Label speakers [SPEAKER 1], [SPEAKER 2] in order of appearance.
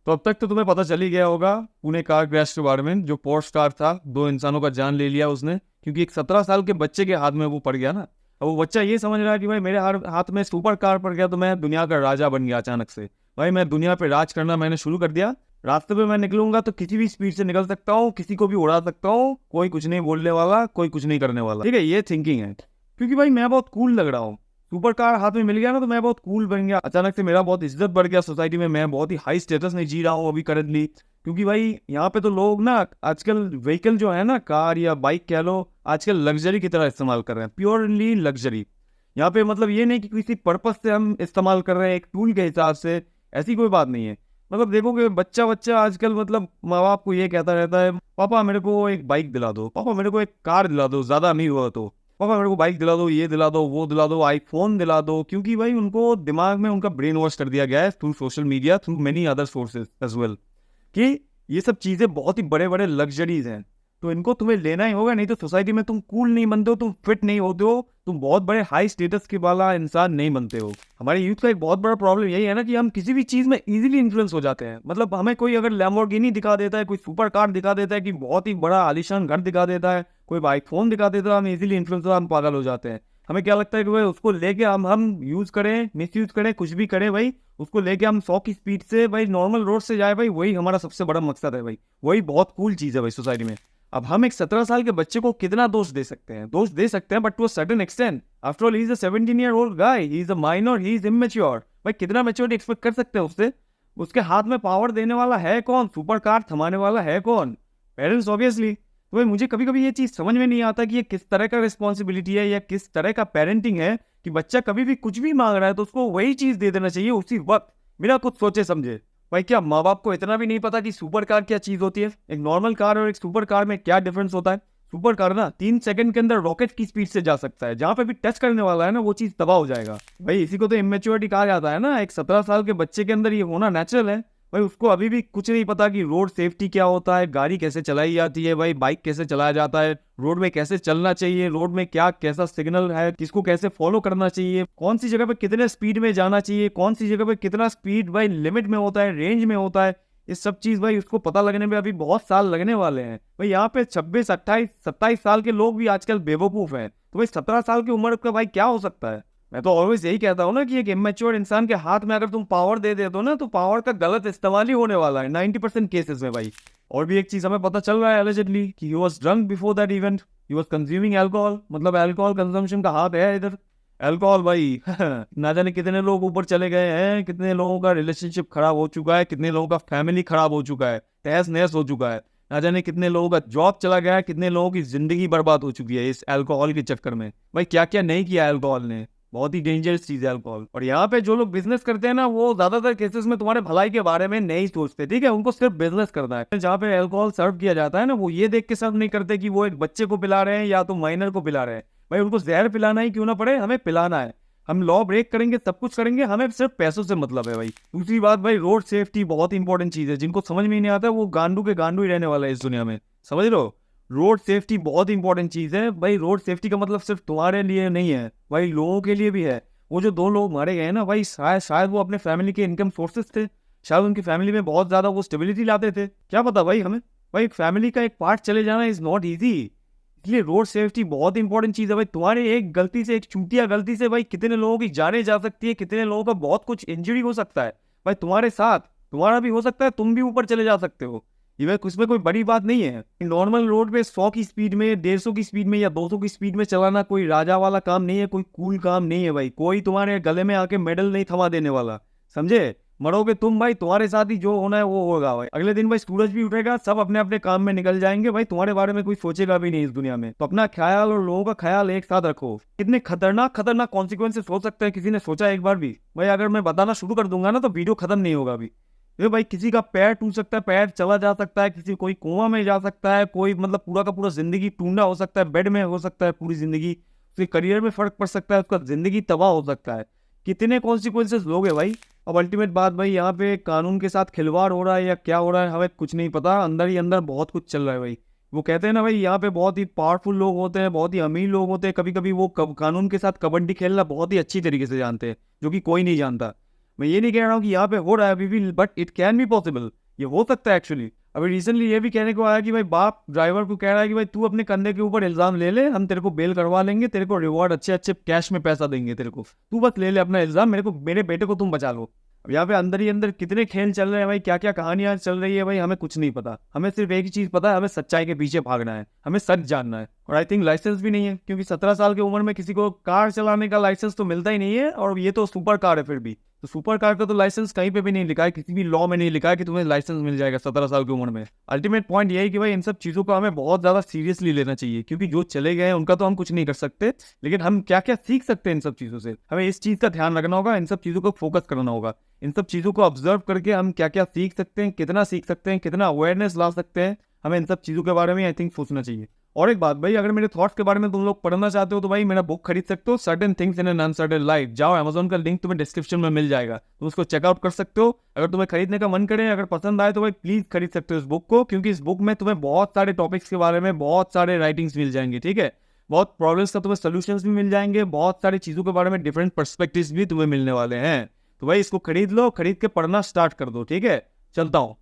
[SPEAKER 1] तो अब तक तो तुम्हें पता चल ही गया होगा पुणे कार क्रैश के बारे में। जो पोर्श कार था, 2 इंसानों का जान ले लिया उसने, क्योंकि एक 17 साल के बच्चे के हाथ में वो पड़ गया ना। अब वो बच्चा ये समझ रहा है कि भाई मेरे हाथ में सुपर कार पड़ गया तो मैं दुनिया का राजा बन गया अचानक से। भाई मैं दुनिया पे राज करना मैंने शुरू कर दिया। रास्ते पे मैं निकलूंगा तो किसी भी स्पीड से निकल सकता हूँ, किसी को भी उड़ा सकता हूँ, कोई कुछ नहीं बोलने वाला, कोई कुछ नहीं करने वाला। ठीक है, ये थिंकिंग है। क्योंकि भाई मैं बहुत कूल लग रहा हूँ, सुपर कार हाथ में मिल गया ना तो मैं बहुत कूल बन गया। अचानक से मेरा बहुत इज्जत बढ़ गया सोसाइटी में, मैं बहुत ही हाई स्टेटस में जी रहा हूँ अभी करंटली। क्योंकि भाई यहाँ पे तो लोग ना आजकल व्हीकल जो है ना, कार या बाइक कह लो, आजकल लग्जरी की तरह इस्तेमाल कर रहे हैं, प्योरली लग्जरी। यहाँ पे मतलब ये नहीं कि किसी पर्पस से हम इस्तेमाल कर रहे हैं एक टूल के हिसाब से, ऐसी कोई बात नहीं है। मतलब देखोगे बच्चा बच्चा आजकल मतलब माँ बाप को ये कहता रहता है, पापा मेरे को एक बाइक दिला दो, पापा मेरे को एक कार दिला दो, ज्यादा नहीं हुआ तो पापा मेरे को बाइक दिला दो, ये दिला दो, वो दिला दो, आईफोन दिला दो। क्योंकि भाई उनको दिमाग में उनका ब्रेन वॉश कर दिया गया है through social media, through many other sources as well, कि ये सब चीजें बहुत ही बड़े बड़े लग्जरीज हैं, तो इनको तुम्हें लेना ही होगा। नहीं तो सोसाइटी में तुम कूल नहीं बनते हो, तुम फिट नहीं होते हो, तुम बहुत बड़े हाई स्टेटस के वाला इंसान नहीं बनते हो। हमारे यूथ का एक बहुत बड़ा प्रॉब्लम यही है ना कि हम किसी भी चीज में इजीली इन्फ्लुएंस हो जाते हैं। मतलब हमें कोई अगर लैम्बोर्गिनी दिखा देता है, कोई सुपर कार दिखा देता है, कि बहुत ही बड़ा आलीशान घर दिखा देता है, कोई आईफोन दिखा देता है, हम इजीली इन्फ्लुएंस हम पागल हो जाते हैं। हमें क्या लगता है कि भाई उसको लेके हम यूज करें, मिस यूज करें, कुछ भी करें भाई, उसको लेके हम 100 की स्पीड से भाई नॉर्मल रोड से जाए, भाई वही हमारा सबसे बड़ा मकसद है भाई, वही बहुत कूल चीज है भाई सोसाइटी में। अब हम एक 17 साल के बच्चे को कितना दोष दे सकते हैं? दोष दे सकते हैं but to a certain extent. After all he is a 17-year-old guy, he is a minor, he is immature. भाई कितना मैच्योरिटी एक्सपेक्ट कर सकते हैं उससे? उसके हाथ में पावर देने वाला है कौन? सुपर कार थमाने वाला है कौन? Parents obviously. तो भाई मुझे कभी कभी ये चीज समझ में नहीं आता कि ये किस तरह का रिस्पॉन्सिबिलिटी है या किस तरह का पेरेंटिंग है कि बच्चा कभी भी कुछ भी मांग रहा है तो उसको वही चीज दे देना चाहिए उसी वक्त, बिना कुछ सोचे समझे। भाई क्या माँ बाप को इतना भी नहीं पता कि सुपर कार क्या चीज होती है? एक नॉर्मल कार और एक सुपर कार में क्या डिफरेंस होता है? सुपर कार ना 3 सेकंड के अंदर रॉकेट की स्पीड से जा सकता है, जहां पे भी टच करने वाला है ना वो चीज तबाह हो जाएगा। भाई इसी को तो इमेच्योरिटी कहा जाता है ना। एक 17 साल के बच्चे के अंदर ये होना नेचुरल है। भाई उसको अभी भी कुछ नहीं पता कि रोड सेफ्टी क्या होता है, गाड़ी कैसे चलाई जाती है, भाई बाइक कैसे चलाया जाता है, रोड में कैसे चलना चाहिए, रोड में क्या कैसा सिग्नल है, किसको कैसे फॉलो करना चाहिए, कौन सी जगह पे कितने स्पीड में जाना चाहिए, कौन सी जगह पे कितना स्पीड भाई लिमिट में होता है, रेंज में होता है। ये सब चीज भाई उसको पता लगने में अभी बहुत साल लगने वाले हैं। भाई यहाँ पे 26, 28, 27 साल के लोग भी आजकल बेवकूफ हैं, तो भाई 17 साल की उम्र का भाई क्या हो सकता है? मैं तो ऑलवेज यही कहता हूँ ना कि एक इमेच्योर इंसान के हाथ में अगर तुम पावर दे दो ना तो पावर का गलत इस्तेमाल ही होने वाला है 90% केसेस में भाई। और भी एक चीज हमें पता चल रहा है एलिजिडली कि he was drunk before that event, he was consuming alcohol. मतलब अल्कोहल कंजम्पशन का हाथ है इधर। अल्कोहल भाई ना जाने कितने लोग ऊपर चले गए हैं, कितने लोगों का रिलेशनशिप खराब हो चुका है, कितने लोगों का फैमिली खराब हो चुका है, तहस नहस हो चुका है, ना जाने कितने लोगों का जॉब चला गया है, कितने लोगों की जिंदगी बर्बाद हो चुकी है इस अल्कोहल के चक्कर में। भाई क्या क्या नहीं किया अल्कोहल ने, बहुत ही डेंजरस चीज है अल्कोहल। और यहाँ पे जो लोग बिजनेस करते हैं ना वो ज्यादातर केसेस में तुम्हारे भलाई के बारे में नहीं सोचते, ठीक है? उनको सिर्फ बिजनेस करना है। जहाँ पे अल्कोहल सर्व किया जाता है ना वो ये देख के सर्व नहीं करते कि वो एक बच्चे को पिला रहे हैं या तो माइनर को पिला रहे हैं। भाई उनको जहर पिलाना ही क्यों ना पड़े, हमें पिलाना है। हम लॉ ब्रेक करेंगे, सब कुछ करेंगे, हमें सिर्फ पैसों से मतलब है भाई। दूसरी बात भाई, रोड सेफ्टी बहुत इंपॉर्टेंट चीज है। जिनको समझ में नहीं आता वो गांडू के गांडू ही रहने वाला है इस दुनिया में, समझ लो। रोड सेफ्टी बहुत इंपॉर्टेंट चीज है भाई। रोड सेफ्टी का मतलब सिर्फ तुम्हारे लिए नहीं है भाई, लोगों के लिए भी है। वो जो 2 लोग मारे गए ना भाई, शायद वो अपने फैमिली के इनकम सोर्सेस थे, शायद उनकी फैमिली में बहुत ज्यादा वो स्टेबिलिटी लाते थे, क्या पता भाई हमें। भाई फैमिली का एक पार्ट चले जाना इज नॉट ईजी। इसलिए रोड सेफ्टी बहुत इंपॉर्टेंट चीज है भाई। तुम्हारी एक गलती से, एक चूतिया गलती से भाई कितने लोगों की जाने जा सकती है, कितने लोगों का बहुत कुछ इंजरी हो सकता है भाई तुम्हारे साथ। तुम्हारा भी हो सकता है, तुम भी ऊपर चले जा सकते हो। ये भाई उसमें कोई बड़ी बात नहीं है। नॉर्मल रोड पे 100 की स्पीड में, 150 की स्पीड में या 200 की स्पीड में चलाना कोई राजा वाला काम नहीं है, कोई कूल काम नहीं है भाई। कोई तुम्हारे गले में आके मेडल नहीं थमा देने वाला, समझे? मरोगे तुम भाई, तुम्हारे साथ ही जो होना है वो होगा भाई। अगले दिन भाई सूरज भी उठेगा, सब अपने अपने काम में निकल जाएंगे भाई, तुम्हारे बारे में कोई सोचेगा भी नहीं इस दुनिया में। तो अपना ख्याल और लोगों का ख्याल एक साथ रखो। कितने खतरनाक खतरनाक कॉन्सिक्वेंसेस हो सकते हैं, किसी ने सोचा एक बार भी? भाई अगर मैं बताना शुरू कर दूंगा ना तो वीडियो खत्म नहीं होगा अभी। ये भाई किसी का पैर टूट सकता है, पैर चला जा सकता है, किसी कोई कुआं में जा सकता है, कोई मतलब पूरा का पूरा जिंदगी टूंडा हो सकता है, बेड में हो सकता है पूरी जिंदगी, उसके करियर में फर्क पड़ सकता है, उसका जिंदगी तबाह हो सकता है। कितने कॉन्सिक्वेंसेस लोगे भाई। अब अल्टीमेट बात भाई, यहाँ पे कानून के साथ खिलवाड़ हो रहा है या क्या हो रहा है हमें कुछ नहीं पता, अंदर ही अंदर बहुत कुछ चल रहा है भाई। वो कहते हैं ना भाई, यहाँ पे बहुत ही पावरफुल लोग होते हैं, बहुत ही अमीर लोग होते हैं, कभी कभी वो कानून के साथ कबड्डी खेलना बहुत ही अच्छी तरीके से जानते हैं, जो कि कोई नहीं जानता। मैं ये नहीं कह रहा हूँ कि यहाँ पे हो रहा है अभी भी, but it can be possible. ये हो सकता है एक्चुअली। अभी रिसेंटली ये भी कहने को आया कि भाई बाप ड्राइवर को कह रहा है कि भाई तू अपने कंधे के ऊपर इल्जाम ले ले, हम तेरे को बेल करवा लेंगे, तेरे को रिवॉर्ड अच्छे अच्छे कैश में पैसा देंगे तेरे को, तू बस ले ले अपना इल्जाम, मेरे बेटे को तुम बचा लो। अब यहाँ पे अंदर ही अंदर कितने खेल चल रहे हैं भाई, क्या क्या कहानियां चल रही है भाई, हमें कुछ नहीं पता। हमें सिर्फ एक ही चीज पता है, हमें सच्चाई के पीछे भागना है, हमें सच जानना है। और आई थिंक लाइसेंस भी नहीं है, क्योंकि 17 साल की उम्र में किसी को कार चलाने का लाइसेंस तो मिलता ही नहीं है, और ये तो सुपर कार है फिर भी। तो सुपर कार का तो लाइसेंस कहीं पे भी नहीं लिखा है, किसी भी लॉ में नहीं लिखा है कि तुम्हें लाइसेंस मिल जाएगा 17 साल की उम्र में। अल्टीमेट पॉइंट यही कि भाई इन सब चीज़ों को हमें बहुत ज़्यादा सीरियसली लेना चाहिए, क्योंकि जो चले गए हैं उनका तो हम कुछ नहीं कर सकते, लेकिन हम क्या क्या सीख सकते हैं इन सब चीज़ों से, हमें इस चीज़ का ध्यान रखना होगा, इन सब चीज़ों को फोकस करना होगा। इन सब चीज़ों को ऑब्जर्व करके हम क्या क्या सीख सकते हैं, कितना सीख सकते हैं, कितना अवेयरनेस ला सकते हैं, हमें इन सब चीज़ों के बारे में आई थिंक सोचना चाहिए। और एक बात भाई, अगर मेरे थॉट्स के बारे में तुम लोग पढ़ना चाहते हो तो भाई मेरा बुक खरीद सकते हो, certain things in an uncertain life. जाओ अमेजोन का लिंक तुम्हें डिस्क्रिप्शन में मिल जाएगा, तुम उसको चेकआउट कर सकते हो। अगर तुम्हें खरीदने का मन करे, अगर पसंद आए तो भाई प्लीज खरीद सकते हो इस बुक को, क्योंकि इस बुक में तुम्हें बहुत सारे टॉपिक्स के बारे में बहुत सारे राइटिंग्स मिल जाएंगे, ठीक है। बहुत प्रॉब्लम्स का तुम्हें सोल्यूशंस भी मिल जाएंगे, बहुत सारी चीज़ों के बारे में डिफरेंट पर्सपेक्टिव्स भी तुम्हें मिलने वाले हैं। तो भाई इसको खरीद लो, खरीद के पढ़ना स्टार्ट कर दो, ठीक है। चलता हूँ।